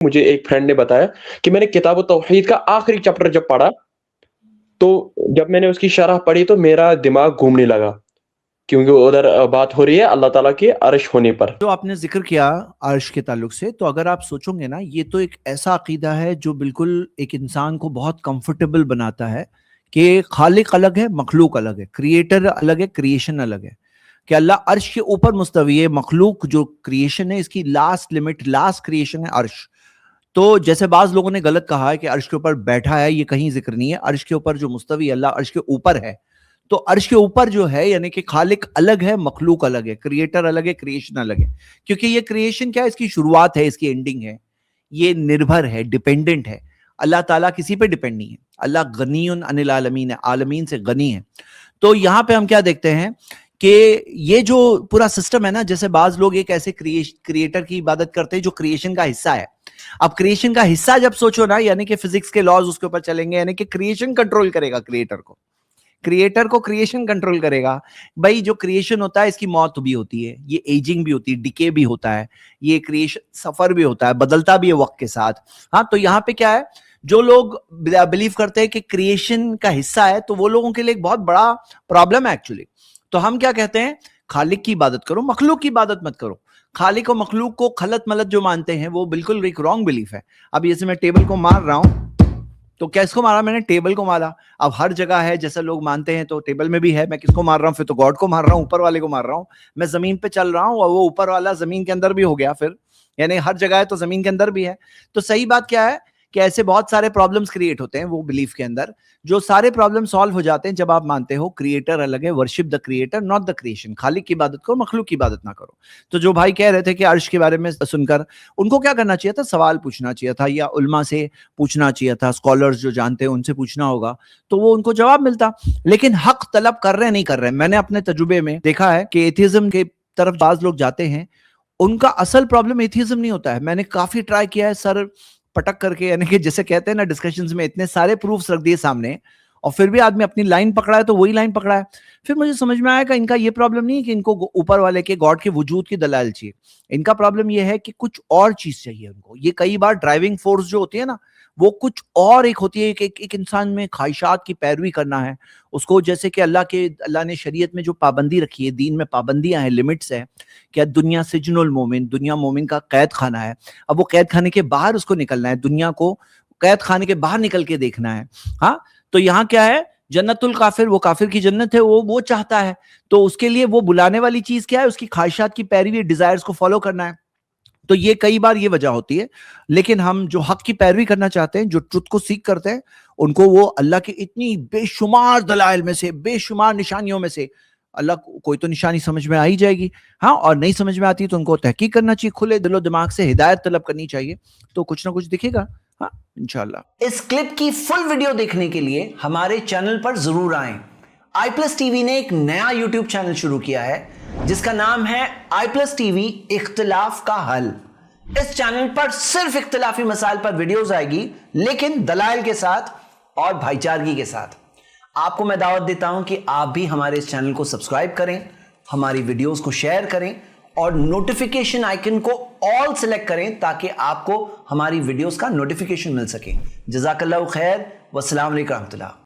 مجھے ایک فرینڈ نے بتایا کہ میں نے کتاب التوحید کا آخری چیپٹر جب پڑھا تو جب میں نے اس کی شرح پڑھی تو میرا دماغ گھومنے لگا، کیونکہ ادھر بات ہو رہی ہے اللہ تعالیٰ کے عرش ہونے پر۔ جو آپ نے ذکر کیا عرش کے تعلق سے، تو اگر آپ سوچو گے نا، یہ تو ایک ایسا عقیدہ ہے جو بالکل ایک انسان کو بہت کمفرٹیبل بناتا ہے کہ خالق الگ ہے، مخلوق الگ ہے، کریٹر الگ ہے، کریشن الگ ہے، کہ اللہ عرش کے اوپر مستوی ہے، مخلوق جو کریشن ہے اس کی لاسٹ لمٹ، لاسٹ کریشن ہے عرش۔ تو جیسے بعض لوگوں نے غلط کہا ہے کہ عرش کے اوپر بیٹھا ہے، یہ کہیں ذکر نہیں ہے۔ عرش کے اوپر جو مستوی اللہ عرش کے اوپر ہے، تو عرش کے اوپر جو ہے یعنی کہ خالق الگ ہے، مخلوق الگ ہے، کریٹر الگ ہے، کریشن الگ ہے، کیونکہ یہ کریشن کیا ہے، اس کی شروعات ہے، اس کی اینڈنگ ہے، یہ نربھر ہے، ڈیپینڈنٹ ہے۔ اللہ تعالیٰ کسی پہ ڈیپینڈ نہیں ہے، اللہ غنی عن العالمین ہے، عالمین سے غنی ہے۔ تو یہاں پہ ہم کیا دیکھتے ہیں کہ یہ جو پورا سسٹم ہے نا، جیسے بعض لوگ ایک ایسے کریٹر کی عبادت کرتے ہیں جو کریشن کا حصہ ہے۔ اب کریشن کا حصہ جب سوچو نا، یعنی کہ فزکس کے لاز اس کے اوپر چلیں گے، یعنی کہ کریشن کنٹرول کرے گا کریٹر کو کریشن کنٹرول کرے گا۔ بھائی جو کریشن ہوتا ہے اس کی موت بھی ہوتی ہے، یہ ایجنگ بھی ہوتی ہے، ڈیکے بھی ہوتا ہے، یہ کریشن سفر بھی ہوتا ہے، بدلتا بھی ہے وقت کے ساتھ۔ ہاں، تو یہاں پہ کیا ہے، جو لوگ بلیو کرتے ہیں کہ کریشن کا حصہ ہے، تو وہ لوگوں کے لیے ایک بہت بڑا پرابلم ہے ایکچولی۔ تو ہم کیا کہتے ہیں، خالق کی عبادت کرو، مخلوق کی عبادت مت کرو۔ خالق و مخلوق کو خلط ملط جو مانتے ہیں وہ بالکل ایک رانگ بلیف ہے۔ اب جیسے میں ٹیبل کو مار رہا ہوں، تو کیا اس کو مارا میں نے؟ ٹیبل کو مارا۔ اب ہر جگہ ہے جیسا لوگ مانتے ہیں، تو ٹیبل میں بھی ہے، میں کس کو مار رہا ہوں؟ پھر تو گاڈ کو مار رہا ہوں، اوپر والے کو مار رہا ہوں۔ میں زمین پہ چل رہا ہوں اور وہ اوپر والا زمین کے اندر بھی ہو گیا، پھر یعنی ہر جگہ ہے تو زمین کے اندر بھی ہے۔ تو صحیح بات کیا ہے کہ ایسے بہت سارے پرابلمز کریٹ ہوتے ہیں وہ بلیف کے اندر، جو سارے پرابلم سالو ہو جاتے ہیں جب آپ مانتے ہو کریٹر الگ ہے، worship the creator not the creation. خالق کی عبادت کرو، مخلوق کی عبادت نہ کرو۔ تو جو بھائی کہہ رہے تھے کہ عرش کے بارے میں سن کر ان کو کیا کرنا چاہیے تھا؟ سوال پوچھنا چاہیے تھا، یا علماء سے پوچھنا چاہیے تھا، اسکالرز جو جانتے ہیں ان سے پوچھنا ہوگا، تو وہ ان کو جواب ملتا۔ لیکن حق طلب کر رہے نہیں کر رہے۔ میں نے اپنے تجربے میں دیکھا ہے کہ ایتھیزم کے طرف بعض لوگ جاتے ہیں، ان کا اصل پرابلم ایتھیزم نہیں ہوتا ہے۔ میں نے کافی ٹرائی کیا ہے سر پٹک کر کے، یعنی کہ جیسے کہتے ہیں نا ڈسکشنز میں اتنے سارے پروفس رکھ دیے سامنے، اور پھر بھی آدمی اپنی لائن پکڑا ہے تو وہی لائن پکڑا ہے۔ پھر مجھے سمجھ میں آیا کہ ان کا یہ پرابلم نہیں ہے کہ ان کو اوپر والے کے گاڈ کے وجود کی دلائل چاہیے، ان کا پرابلم یہ ہے کہ کچھ اور چیز چاہیے ان کو۔ یہ کئی بار ڈرائیونگ فورس جو ہوتی ہے نا، وہ کچھ اور ایک ہوتی ہے کہ ایک انسان میں خواہشات کی پیروی کرنا ہے اس کو، جیسے کہ اللہ نے شریعت میں جو پابندی رکھی ہے، دین میں پابندیاں ہیں، لمٹس ہیں، کہ دنیا سجن المومن، دنیا مومن کا قید خانہ ہے۔ اب وہ قید خانے کے باہر اس کو نکلنا ہے، دنیا کو قید خانے کے باہر نکل کے دیکھنا ہے۔ ہاں، تو یہاں کیا ہے، جنت الکافر، وہ کافر کی جنت ہے، وہ چاہتا ہے، تو اس کے لیے وہ بلانے والی چیز کیا ہے؟ اس کی خواہشات کی پیروی، ڈیزائرز کو فالو کرنا ہے۔ تو یہ کئی بار یہ وجہ ہوتی ہے۔ لیکن ہم جو حق کی پیروی کرنا چاہتے ہیں، جو ٹروتھ کو سیکھ کرتے ہیں، ان کو وہ اللہ کی اتنی بے شمار دلائل میں سے، بے شمار نشانیوں میں سے اللہ کوئی تو نشانی سمجھ میں آ ہی جائے گی۔ ہاں، اور نہیں سمجھ میں آتی تو ان کو تحقیق کرنا چاہیے، کھلے دل و دماغ سے ہدایت طلب کرنی چاہیے، تو کچھ نہ کچھ دکھے گا۔ ہاں، انشاءاللہ۔ اس کلپ کی فل ویڈیو دیکھنے کے لیے ہمارے چینل پر ضرور آئیں۔ آئی پلس ٹی وی نے ایک نیا یوٹیوب چینل شروع کیا ہے جس کا نام ہے آئی پلس ٹی وی اختلاف کا حل۔ اس چینل پر صرف اختلافی مسائل پر ویڈیوز آئے گی، لیکن دلائل کے ساتھ اور بھائی چارگی کے ساتھ۔ آپ کو میں دعوت دیتا ہوں کہ آپ بھی ہمارے اس چینل کو سبسکرائب کریں، ہماری ویڈیوز کو شیئر کریں، اور نوٹیفیکیشن آئیکن کو آل سلیکٹ کریں تاکہ آپ کو ہماری ویڈیوز کا نوٹیفیکیشن مل سکے۔ جزاک اللہ خیر، والسلام علیکم ورحمۃ اللہ۔